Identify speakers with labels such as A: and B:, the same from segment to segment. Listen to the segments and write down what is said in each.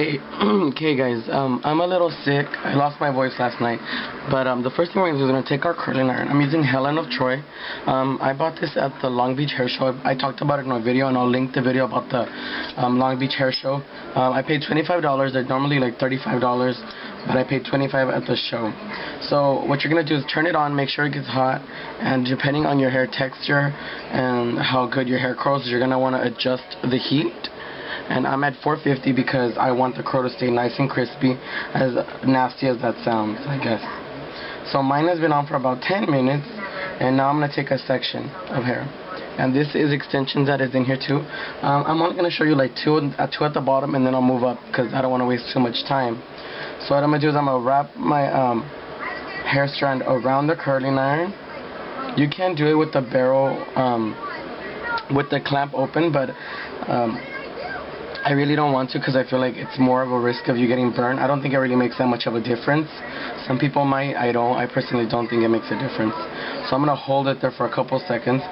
A: Hey, okay guys, I'm a little sick. I lost my voice last night. But the first thing we're going to do is we're going to take our curling iron. I'm using Helen of Troy. I bought this at the Long Beach Hair Show. I talked about it in my video, and I'll link the video about the Long Beach Hair Show. I paid $25. They're normally like $35, but I paid $25 at the show. So what you're going to do is turn it on, make sure it gets hot, and depending on your hair texture and how good your hair curls, you're going to want to adjust the heat. And I'm at 450 because I want the curl to stay nice and crispy, as nasty as that sounds, I guess. So mine has been on for about 10 minutes, and now I'm going to take a section of hair. And this is extensions that is in here too. I'm only going to show you like two at the bottom, and then I'll move up because I don't want to waste too much time. So what I'm going to do is I'm going to wrap my hair strand around the curling iron. You can do it with the barrel, with the clamp open, but I really don't want to because I feel like it's more of a risk of you getting burned. I don't think it really makes that much of a difference. Some people might, I don't. I personally don't think it makes a difference. So I'm going to hold it there for a couple seconds,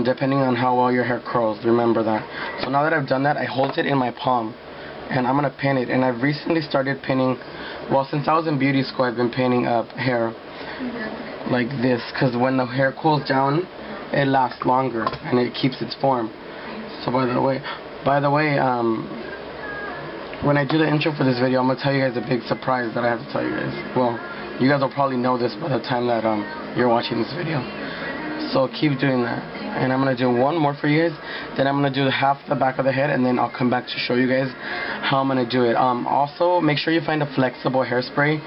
A: depending on how well your hair curls. Remember that. So now that I've done that, I hold it in my palm, and I'm going to pin it. And I've recently started pinning, well, since I was in beauty school, I've been pinning up hair like this, because when the hair cools down, it lasts longer, and it keeps its form. So by the way, when I do the intro for this video, I'm going to tell you guys a big surprise that I have to tell you guys. Well, you guys will probably know this by the time that you're watching this video. So keep doing that. And I'm going to do one more for you guys. Then I'm going to do half the back of the head, and then I'll come back to show you guys how I'm going to do it. Also, make sure you find a flexible hairspray.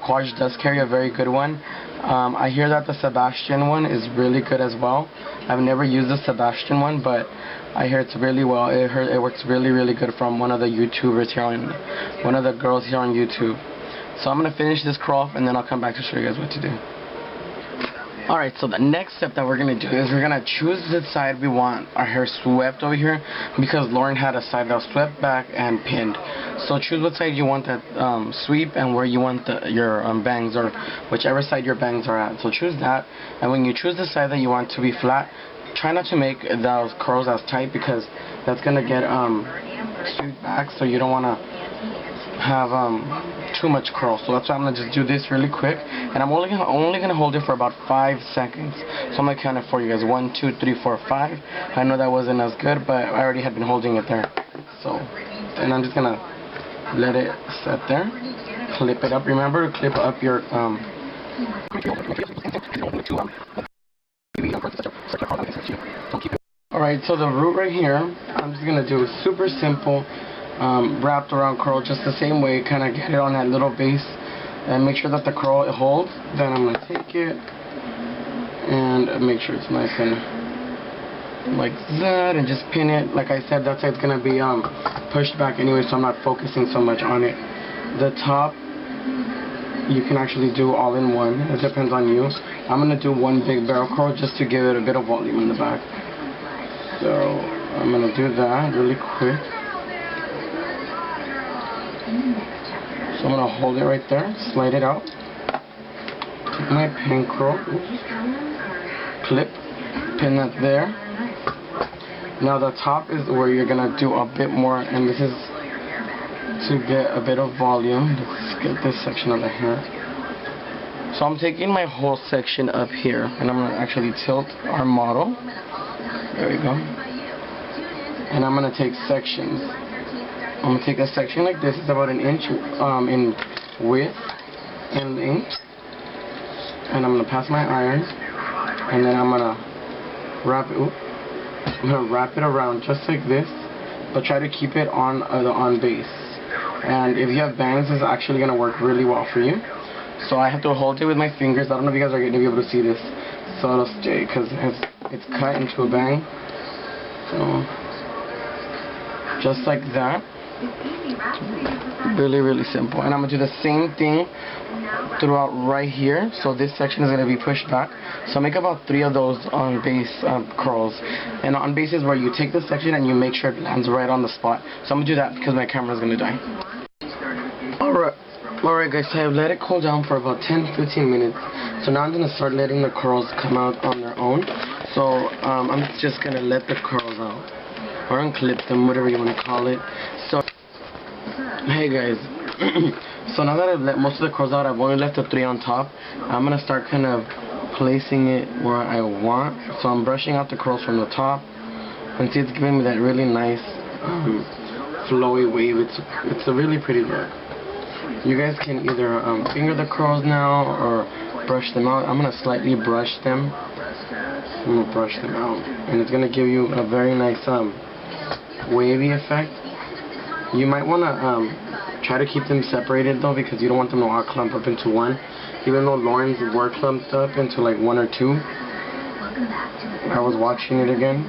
A: Quaj does carry a very good one. I hear that the Sebastian one is really good as well. I've never used the Sebastian one, but I hear it's really well. It works really, really good from one of the YouTubers here on, one of the girls here on YouTube. So I'm going to finish this curl off, and then I'll come back to show you guys what to do. Alright, so the next step that we're going to do is we're going to choose the side we want our hair swept over here, because Lauren had a side that was swept back and pinned. So choose what side you want that sweep, and where you want your bangs, or whichever side your bangs are at. So choose that, and when you choose the side that you want to be flat, try not to make those curls as tight, because that's going to get swept back, so you don't want to have too much curl. So that's why I'm going to just do this really quick, and I'm only going to hold it for about 5 seconds. So I'm going to count it for you guys. 1, 2, 3, 4, 5. I know that wasn't as good, but I already had been holding it there. So, and I'm just going to let it set there. Clip it up. Remember to clip up your Alright, so the root right here, I'm just going to do a super simple wrapped around curl, just the same way, kind of get it on that little base and make sure that the curl it holds. Then I'm going to take it and make sure it's nice and like that, and just pin it. Like I said, that side's going to be pushed back anyway, so I'm not focusing so much on it. The top you can actually do all in one. It depends on you. I'm going to do one big barrel curl just to give it a bit of volume in the back. So I'm going to do that really quick. So I'm going to hold it right there, slide it out, take my pin curl, clip, pin that there. Now the top is where you're going to do a bit more, and this is to get a bit of volume. Let's get this section of the hair. So I'm taking my whole section up here, and I'm going to actually tilt our model. There we go. And I'm going to take sections. I'm going to take a section like this. It's about 1 inch in width and length. And I'm going to pass my iron. And then I'm going to wrap it. I'm going to wrap it around just like this. But try to keep it on base. And if you have bangs, this is actually going to work really well for you. So I have to hold it with my fingers. I don't know if you guys are going to be able to see this. So it'll stay, because it's cut into a bang. So just like that. Really, really simple. And I'm going to do the same thing throughout right here. So this section is going to be pushed back. So make about 3 of those on base curls. And on base is where you take this section and you make sure it lands right on the spot. So I'm going to do that because my camera is going to die. Alright guys, so I've let it cool down for about 10-15 minutes. So now I'm going to start letting the curls come out on their own. So I'm just going to let the curls out, or unclip them, whatever you want to call it. So Hey guys, so now that I've let most of the curls out, I've only left the 3 on top. I'm gonna start kind of placing it where I want. So I'm brushing out the curls from the top, and see, it's giving me that really nice flowy wave. It's a really pretty look. You guys can either finger the curls now or brush them out. I'm gonna slightly brush them. I'm gonna brush them out, and it's gonna give you a very nice wavy effect. You might wanna try to keep them separated though, because you don't want them to all clump up into one. Even though Lauren's were clumped up into like 1 or 2. I was watching it again.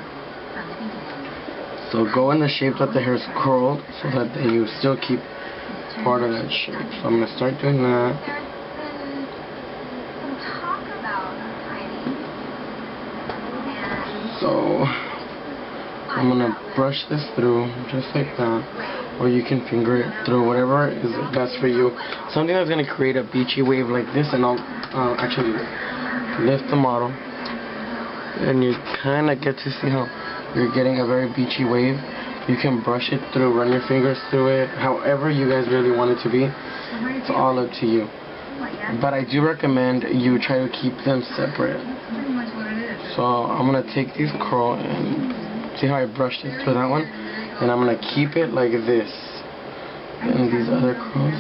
A: So go in the shape that the hair's curled, so that you still keep part of that shape. So I'm gonna start doing that. So I'm gonna brush this through just like that, or you can finger it through, whatever is best for you. Something that's gonna create a beachy wave like this, and I'll actually lift the model, and you kind of get to see how you're getting a very beachy wave. You can brush it through, run your fingers through it, however you guys really want it to be. It's all up to you. But I do recommend you try to keep them separate. So I'm going to take these curls and see how I brushed it through that one. And I'm going to keep it like this. And these other curls.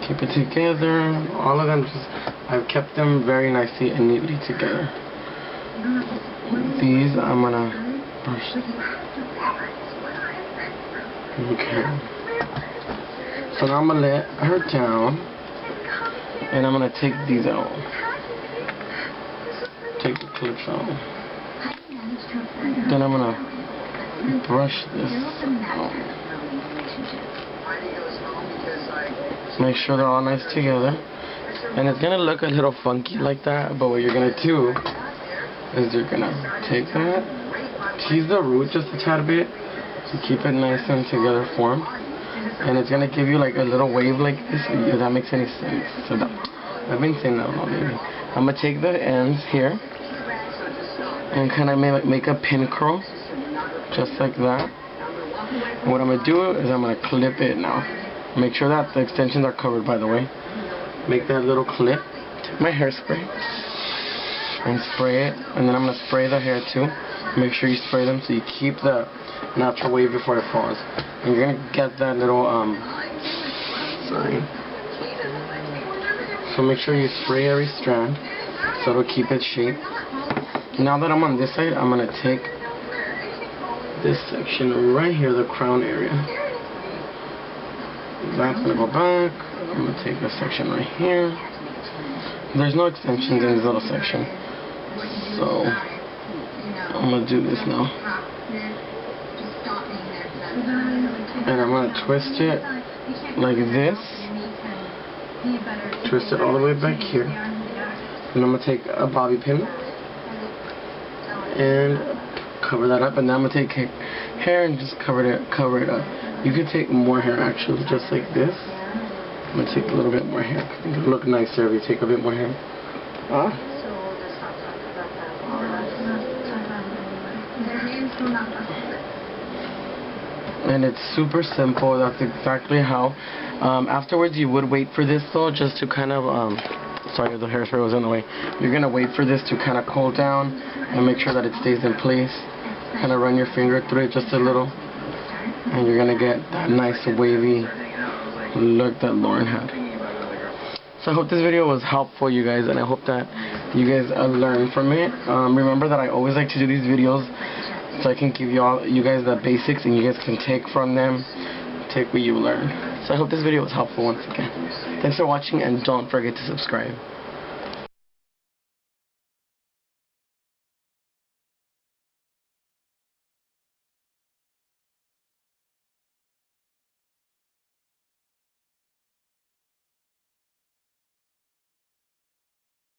A: Keep it together. All of them, I've kept them very nicely and neatly together. These I'm going to brush. Okay. So now I'm going to let her down. And I'm going to take these out. Take the clips out. Then I'm going to brush this out. Make sure they're all nice together. And it's going to look a little funky like that, but what you're going to do is you're going to take that, tease the root just a tad bit to keep it nice and together formed. And it's going to give you like a little wave like this, if that makes any sense. So that, I've been saying that a lot lately. I'm going to take the ends here and kind of make a pin curl, just like that. And what I'm going to do is I'm going to clip it now. Make sure that the extensions are covered, by the way. Make that little clip. Take my hairspray and spray it, and then I'm going to spray the hair too. Make sure you spray them so you keep the natural wave before it falls. And you're going to get that little sign. So make sure you spray every strand so it'll keep its shape. Now that I'm on this side, I'm going to take this section right here, the crown area. That's going to go back. I'm going to take this section right here. There's no extensions in this little section. So I'm going to do this now. And I'm going to twist it like this. Twist it all the way back here. And I'm going to take a bobby pin and cover that up. And then I'm going to take hair and just cover it up. You could take more hair actually, just like this. I'm going to take a little bit more hair. I think it'll look nicer if you take a bit more hair. And it's super simple. That's exactly how. Afterwards you would wait for this though, just to kind of sorry, the hairspray was in the way. You're gonna wait for this to kind of cool down and make sure that it stays in place. Kind of run your finger through it just a little, and you're gonna get that nice wavy look that Lauren had. So I hope this video was helpful, you guys, and I hope that you guys learned from it. Remember that I always like to do these videos so I can give you guys the basics, and you guys can take from them, take what you learn. So I hope this video was helpful once again. Thanks for watching, and don't forget to subscribe.